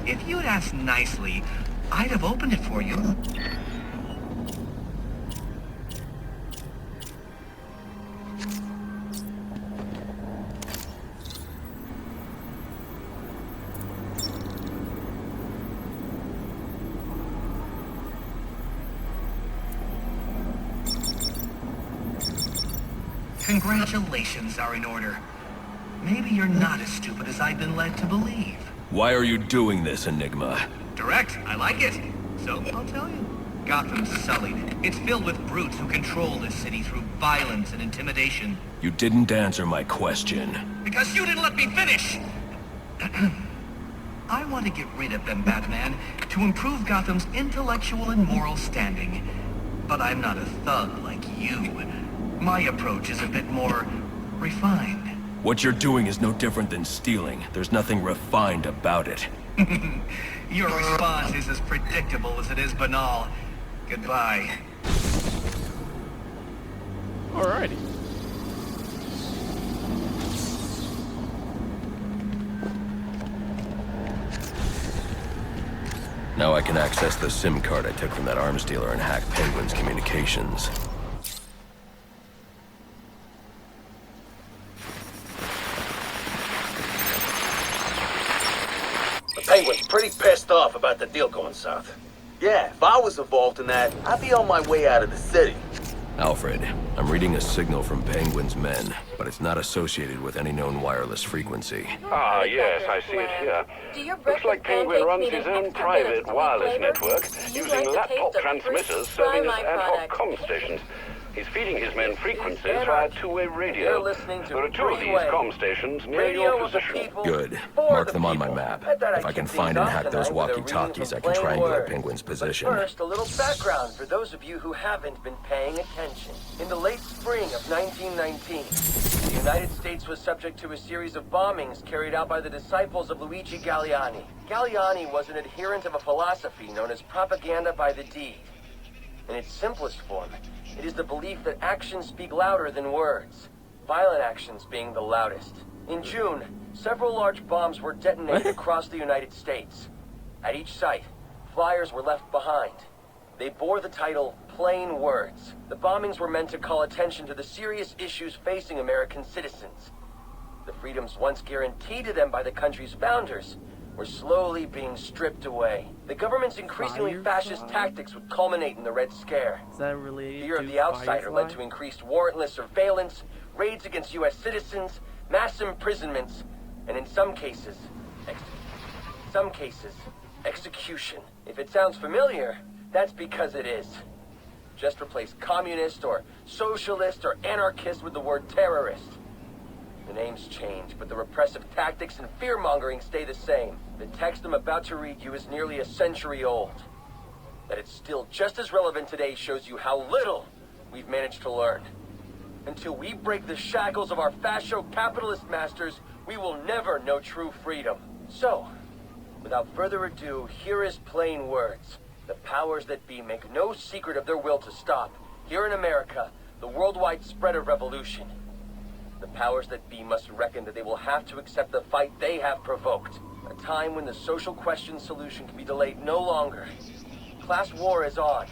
If you'd asked nicely, I'd have opened it for you. Congratulations are in order. Maybe you're not as stupid as I've been led to believe. Why are you doing this, Enigma? Direct, I like it. So, I'll tell you. Gotham's sullied. It's filled with brutes who control this city through violence and intimidation. You didn't answer my question. Because you didn't let me finish! I want to get rid of them, Batman, to improve Gotham's intellectual and moral standing. But I'm not a thug like you. My approach is a bit more refined. What you're doing is no different than stealing. There's nothing refined about it. Your response is as predictable as it is banal. Goodbye. Alrighty. Now I can access the SIM card I took from that arms dealer and hack Penguin's communications. Penguin's pretty pissed off about the deal going south. Yeah, if I was involved in that, I'd be on my way out of the city. Alfred, I'm reading a signal from Penguin's men, but it's not associated with any known wireless frequency. Ah, yes, I see it here. Looks like Penguin runs his own private wireless network, using laptop transmitters serving as ad hoc comm stations. He's feeding his men frequencies via two-way radio. There are two of these comm stations near your position. Good. Mark them on my map. If I can find and hack those walkie-talkies, I can triangulate Penguin's position. First, a little background for those of you who haven't been paying attention. In the late spring of 1919, the United States was subject to a series of bombings carried out by the disciples of Luigi Galliani. Galliani was an adherent of a philosophy known as propaganda by the deed. In its simplest form, it is the belief that actions speak louder than words, violent actions being the loudest. In June, several large bombs were detonated across the United States. At each site, flyers were left behind. They bore the title, Plain Words. The bombings were meant to call attention to the serious issues facing American citizens. The freedoms once guaranteed to them by the country's founders were slowly being stripped away. The government's increasingly fascist tactics would culminate in the Red Scare. Is that related Fear to of the outsider Firefly? led to increased warrantless surveillance, raids against U.S. citizens, mass imprisonments, and in some cases, execution. If it sounds familiar, that's because it is. Just replace communist or socialist or anarchist with the word terrorist. The names change, but the repressive tactics and fear-mongering stay the same. The text I'm about to read you is nearly a century old. That it's still just as relevant today shows you how little we've managed to learn. Until we break the shackles of our fascio-capitalist masters, we will never know true freedom. So, without further ado, here is Plain Words. The powers that be make no secret of their will to stop, here in America, the worldwide spread of revolution. The powers that be must reckon that they will have to accept the fight they have provoked. A time when the social question solution can be delayed no longer. Class war is on,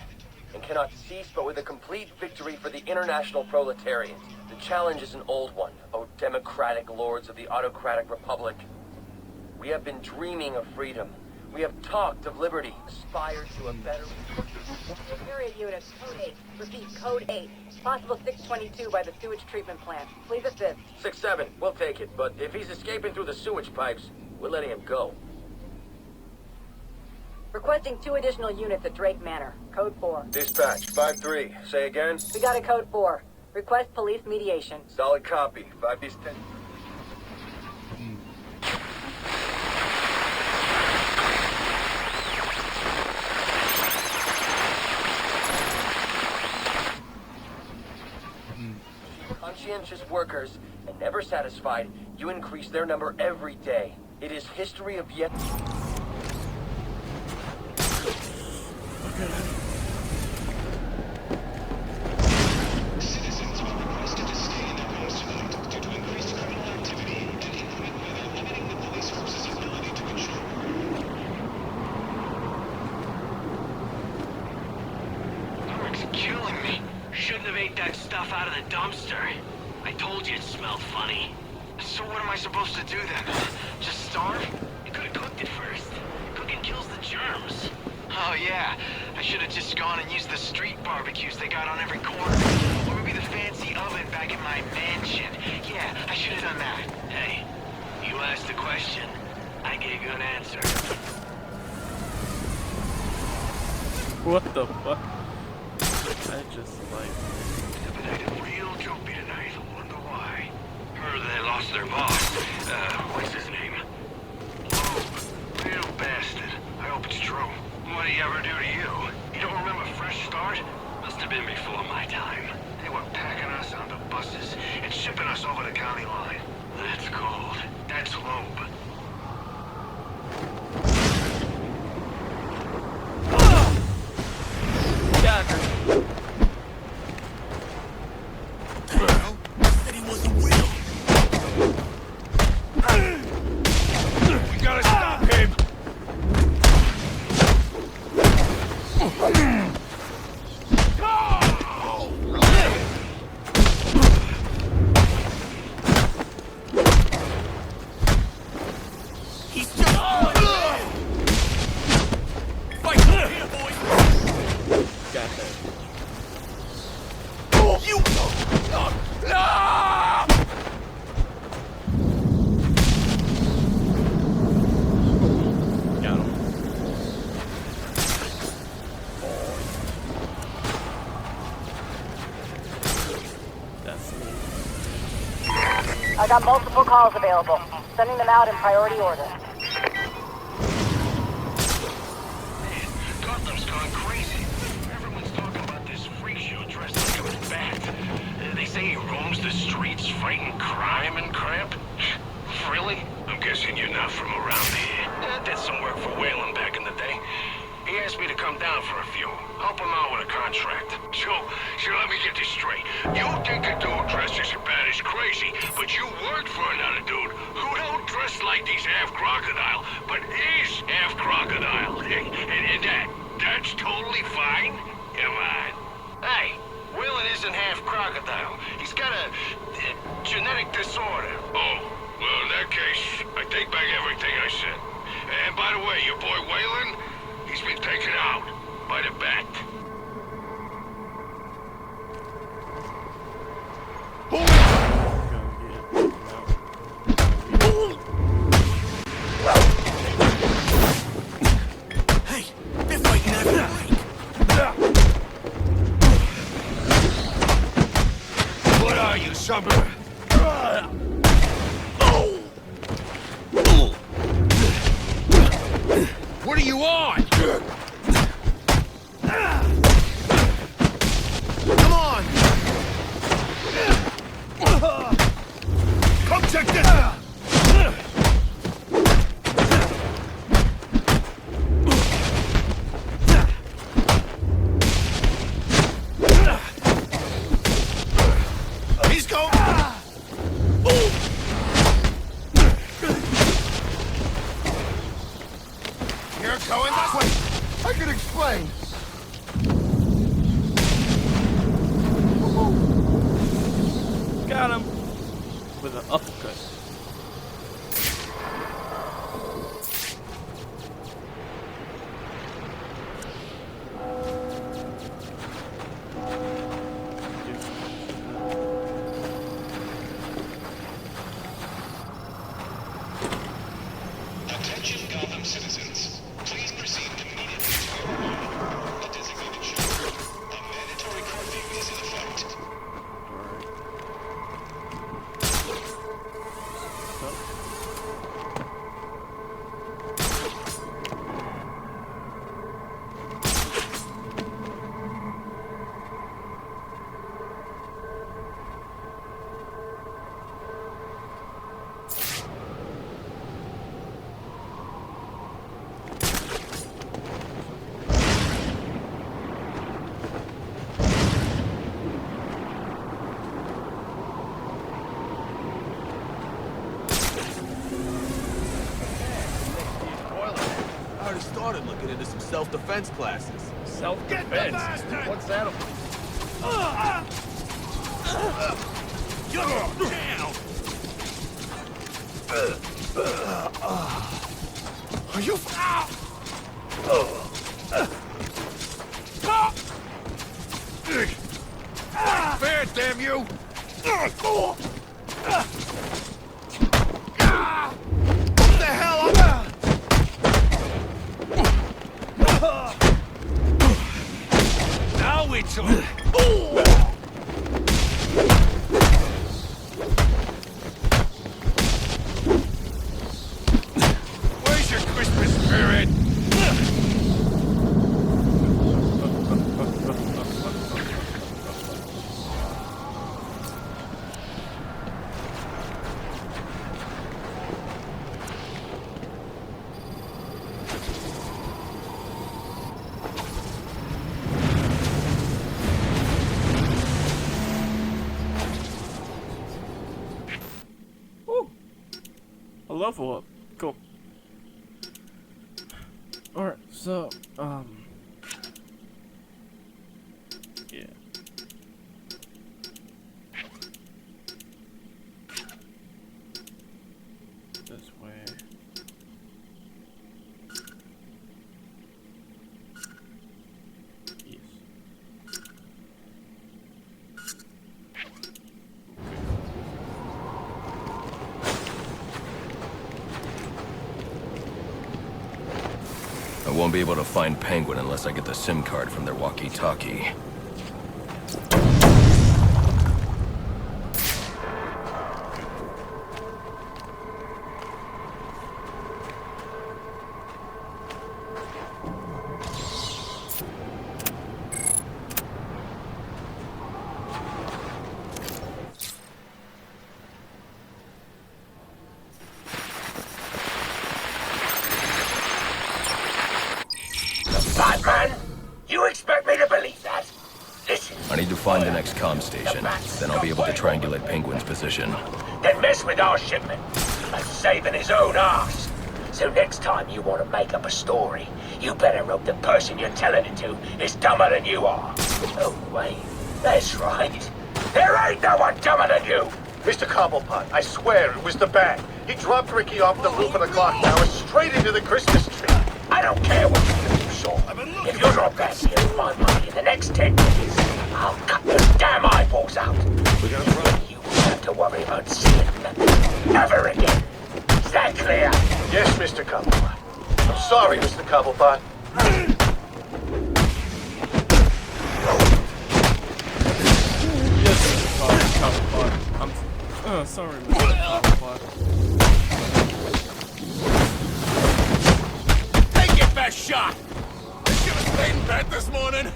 and cannot cease but with a complete victory for the international proletariat. The challenge is an old one, O democratic lords of the autocratic republic. We have been dreaming of freedom. We have talked of liberty, aspired to a better... Superior unit, code 8. Repeat, code 8. Possible 622 by the sewage treatment plant. Please assist. 6-7, we'll take it, but if he's escaping through the sewage pipes, we're letting him go. Requesting 2 additional units at Drake Manor. Code 4. Dispatch, 5-3. Say again? We got a code 4. Request police mediation. Solid copy. 5-10. Conscientious workers, and never satisfied, you increase their number every day. It is history of yet... Citizens are requested to stay in their homes tonight due to increased criminal activity and equipment by limiting the police force's ability to ensure order. shouldn't have ate that stuff out of the dumpster. I told you it smelled funny. So what am I supposed to do then? Just starve? You could have cooked it first. Cooking kills the germs. Oh yeah, I should have just gone and used the street barbecues they got on every corner. Or maybe the fancy oven back in my mansion. Yeah, I should have done that. Hey, you asked a question. I gave you an answer. What the fuck? I just like... Been real jumpy tonight. Wonder why. Heard they lost their boss. What's his name? Loeb. Real bastard. I hope it's true. What'd he ever do to you? You don't remember Fresh Start? Must have been before my time. They were packing us onto buses and shipping us over the county line. That's cold. That's Loeb. I got multiple calls available. Sending them out in priority order. Man, Gotham's gone crazy. Everyone's talking about this freak show dressed like a bat. They say he roams the streets fighting crime and crap. Really? I'm guessing you're not from around here. I did some work for Whalen back in the day. He asked me to come down for a few. Help him out with a contract. So let me get this straight. You think a dude dressed as bad as crazy, but you worked for another dude who don't dress like he's half crocodile, but is half crocodile. And that's totally fine? Come on. Hey, Whalen isn't half crocodile. He's got a genetic disorder. Oh, well, in that case, I take back everything I said. And by the way, your boy Whalen, he's been taken out by the bat. Hey, they're fighting that break. What are you, summer? What are you on? Come on! Come check this out! He's going! You're going this way! I can explain! Got him with an uppercut. Attention Gotham citizens. Please proceed immediately to your home. The designated shelter. A mandatory curfew is in effect. I already started looking into some self-defense classes. Self-defense? What's that about? Are you? Fair, damn you! What the hell? Now it's on. Where's your Christmas spirit? A level up. Cool. Alright, so, yeah. This way. Yes. I won't be able to find Penguin unless I get the SIM card from their walkie-talkie. Batman? You expect me to believe that? Listen. I need to find the next comm station. Then I'll be able to triangulate Penguin's position. Then mess with our shipment. Like saving his own ass. So next time you want to make up a story, you better hope the person you're telling it to is dumber than you are. Oh, wait. That's right. There ain't no one dumber than you. Mr. Cobblepot, I swear it was the bag. He dropped Ricky off the roof of the clock tower straight into the Christmas tree. I don't care what you do, Shaw. If you drop back here with my money in the next 10 minutes, I'll cut your damn eyeballs out. We're gonna try. You won't have to worry about seeing nothing ever again. Is that clear? Yes, Mr. Cobblepot. I'm sorry, Mr. Cobblepot. Yes, Mr. Cobblepot. I'm sorry, Mr. Cobblepot. Take your best shot! You should have stayed in bed this morning.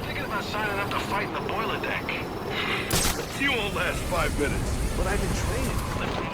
Thinking about signing up to fight in the boiler deck. You won't last 5 minutes. But I've been training.